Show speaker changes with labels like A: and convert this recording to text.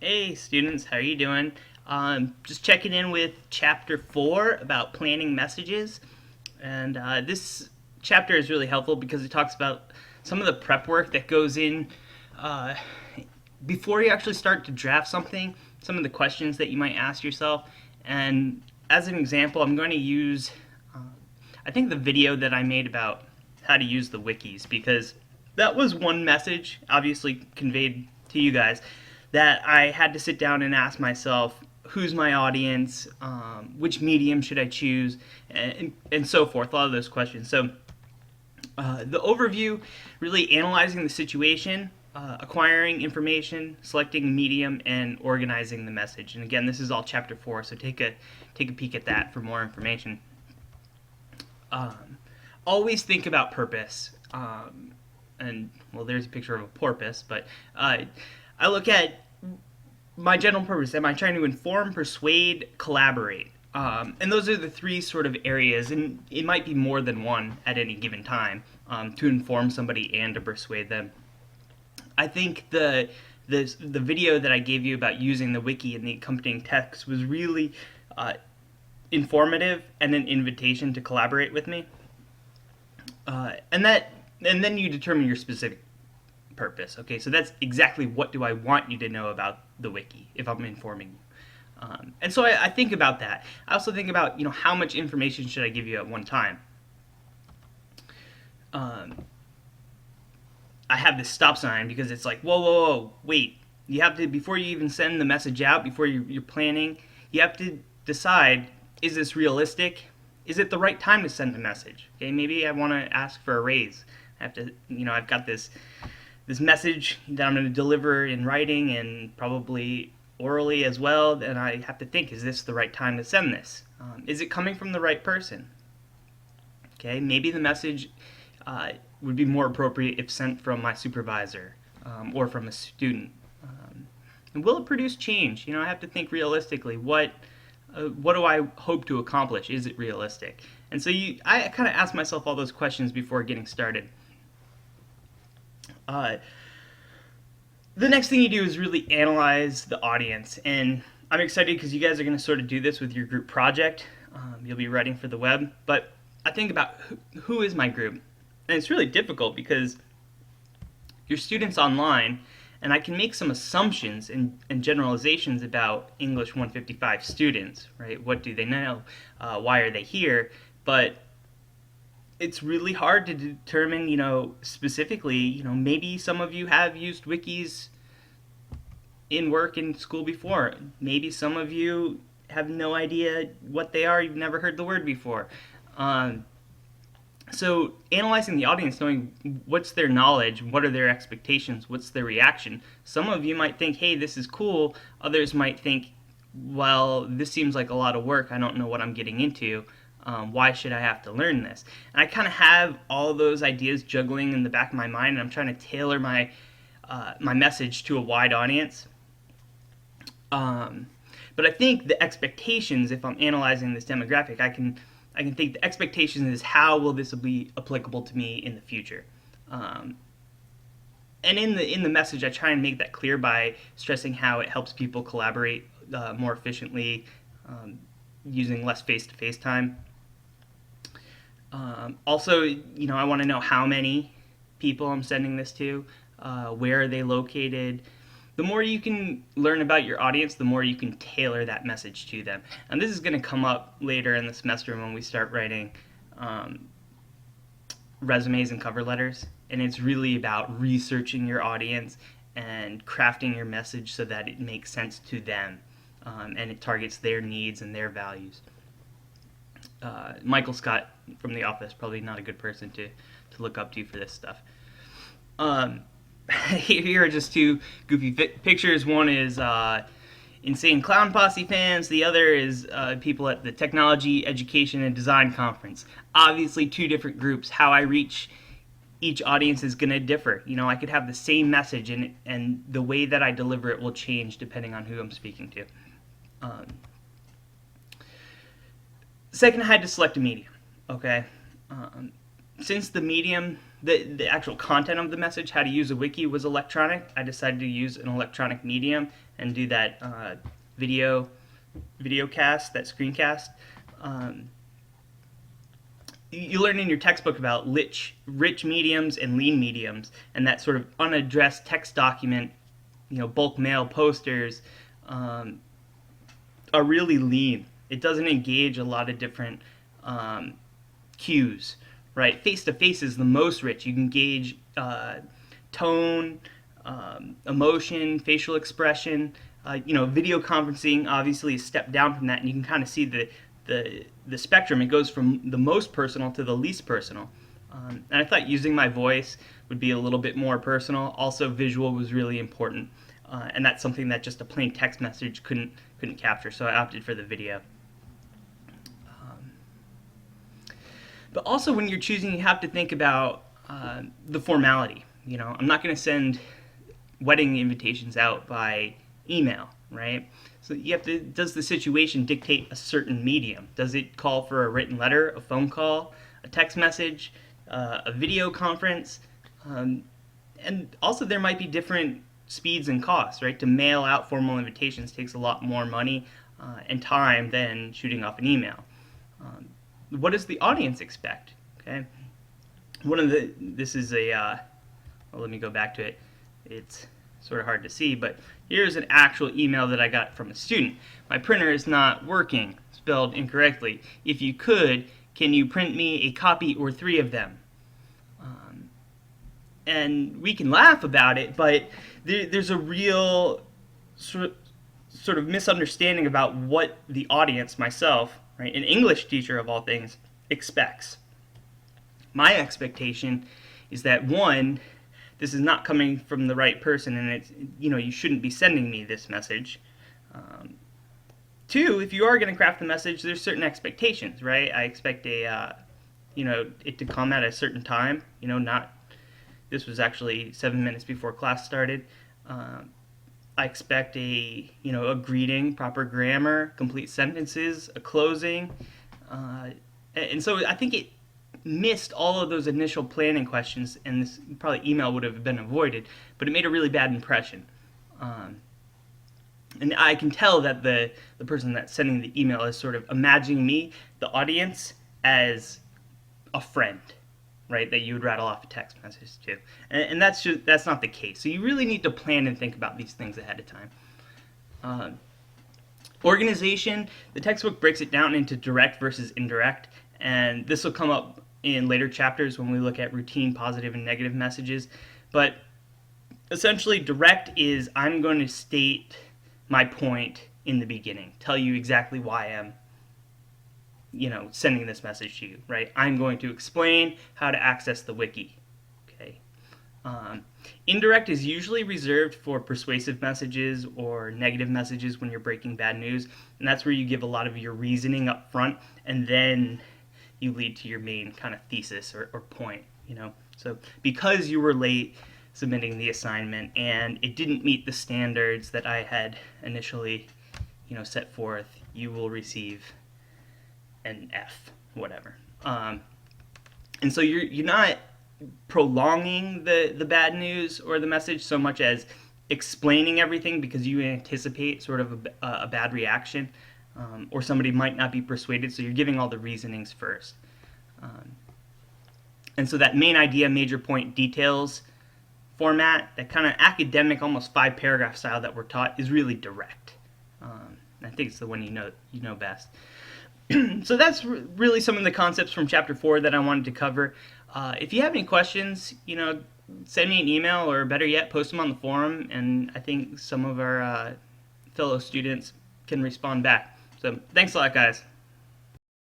A: Hey students, how are you doing? Just checking in with chapter 4 about planning messages. And this chapter is really helpful because it talks about some of the prep work that goes in uh, before you actually start to draft something, some of the questions that you might ask yourself. And as an example, I'm going to use, I think, the video that I made about how to use the wikis because that was one message, obviously conveyed to you guys, that I had to sit down and ask myself, who's my audience, which medium should I choose, and so forth, a lot of those questions. So the overview, really analyzing the situation, acquiring information, selecting medium, and organizing the message. And again, this is all chapter 4, so take a peek at that for more information. Always think about purpose. And well, there's a picture of a porpoise, but I look at my general purpose. Am I trying to inform, persuade, collaborate? And those are the three sort of areas, and it might be more than one at any given time, to inform somebody and to persuade them. I think the video that I gave you about using the wiki and the accompanying text was really informative and an invitation to collaborate with me. And then you determine your specific purpose. Okay, so that's exactly what do I want you to know about the wiki if I'm informing you. And so I think about that. I also think about, how much information should I give you at one time. I have this stop sign because it's like, whoa, whoa, whoa, wait. You have to, before you even send the message out, before you're planning, you have to decide, is this realistic? Is it the right time to send a message? Okay, maybe I want to ask for a raise. I have to, I've got this message that I'm going to deliver in writing and probably orally as well, and I have to think, is this the right time to send this? Is it coming from the right person? Okay, maybe the message would be more appropriate if sent from my supervisor or from a student. And will it produce change? I have to think realistically. What do I hope to accomplish? Is it realistic? And so I kind of ask myself all those questions before getting started. The next thing you do is really analyze the audience, and I'm excited because you guys are going to sort of do this with your group project. You'll be writing for the web, but I think about who is my group, and it's really difficult because your students online, and I can make some assumptions and generalizations about English 155 students, right? What do they know? Why are they here? But it's really hard to determine, specifically, maybe some of you have used wikis in work in school before. Maybe some of you have no idea what they are. You've never heard the word before. So analyzing the audience, knowing what's their knowledge, what are their expectations, what's their reaction. Some of you might think, hey, this is cool. Others might think, well, this seems like a lot of work. I don't know what I'm getting into. Why should I have to learn this? And I kind of have all those ideas juggling in the back of my mind, and I'm trying to tailor my message to a wide audience. But I think the expectations, if I'm analyzing this demographic, I can think the expectation is, how will this be applicable to me in the future? And in the message, I try and make that clear by stressing how it helps people collaborate more efficiently, using less face-to-face time. Also, I want to know how many people I'm sending this to, where are they located. The more you can learn about your audience, the more you can tailor that message to them. And this is going to come up later in the semester when we start writing resumes and cover letters. And it's really about researching your audience and crafting your message so that it makes sense to them, and it targets their needs and their values. Michael Scott from The Office, probably not a good person to look up to for this stuff. Here are just two goofy pictures. One is Insane Clown Posse fans. The other is people at the Technology, Education, and Design Conference. Obviously, two different groups. How I reach each audience is going to differ. I could have the same message, and the way that I deliver it will change depending on who I'm speaking to. Second, I had to select a medium. Okay, since the medium the actual content of the message, how to use a wiki, was electronic. I decided to use an electronic medium and do that video cast, that screencast. You learn in your textbook about rich mediums and lean mediums, and that sort of unaddressed text document, bulk mail posters, are really lean. It doesn't engage a lot of different cues, right? Face-to-face is the most rich. You can gauge tone, emotion, facial expression. Video conferencing obviously is a step down from that, and you can kind of see the spectrum. It goes from the most personal to the least personal. And I thought using my voice would be a little bit more personal. Also, visual was really important, and that's something that just a plain text message couldn't capture. So I opted for the video. But also, when you're choosing, you have to think about the formality. I'm not going to send wedding invitations out by email, right? So you have to, does the situation dictate a certain medium? Does it call for a written letter, a phone call, a text message, a video conference? And also there might be different speeds and costs, right? To mail out formal invitations takes a lot more money and time than shooting off an email. What does the audience expect? Okay, this is a, well, let me go back to it. It's sort of hard to see, but here's an actual email that I got from a student. My printer is not working, spelled incorrectly. If you could, can you print me a copy or 3 of them? And we can laugh about it, but there's a real sort of misunderstanding about what the audience, myself, right, an English teacher of all things, expects. My expectation is that, one, this is not coming from the right person, and it's, you shouldn't be sending me this message. 2, if you are going to craft the message, there's certain expectations, right? I expect it to come at a certain time, not, this was actually 7 minutes before class started. I expect a greeting, proper grammar, complete sentences, a closing, and so I think it missed all of those initial planning questions, and this probably email would have been avoided, but it made a really bad impression. And I can tell that the person that's sending the email is sort of imagining me, the audience, as a friend, right, that you would rattle off a text message to. And that's not the case. So you really need to plan and think about these things ahead of time. Organization, the textbook breaks it down into direct versus indirect, and this will come up in later chapters when we look at routine positive and negative messages. But essentially, direct is I'm going to state my point in the beginning, tell you exactly why I'm sending this message to you, right? I'm going to explain how to access the wiki. Okay. Indirect is usually reserved for persuasive messages or negative messages when you're breaking bad news, and that's where you give a lot of your reasoning up front, and then you lead to your main kind of thesis or point, So because you were late submitting the assignment and it didn't meet the standards that I had initially, set forth, you will receive an F, whatever. And so you're not prolonging the bad news or the message so much as explaining everything because you anticipate sort of a bad reaction, or somebody might not be persuaded, so you're giving all the reasonings first. And so that main idea, major point, details format, that kind of academic, almost 5-paragraph style that we're taught, is really direct. I think it's the one you know best. So that's really some of the concepts from Chapter 4 that I wanted to cover. If you have any questions, send me an email, or better yet, post them on the forum, and I think some of our fellow students can respond back. So thanks a lot, guys.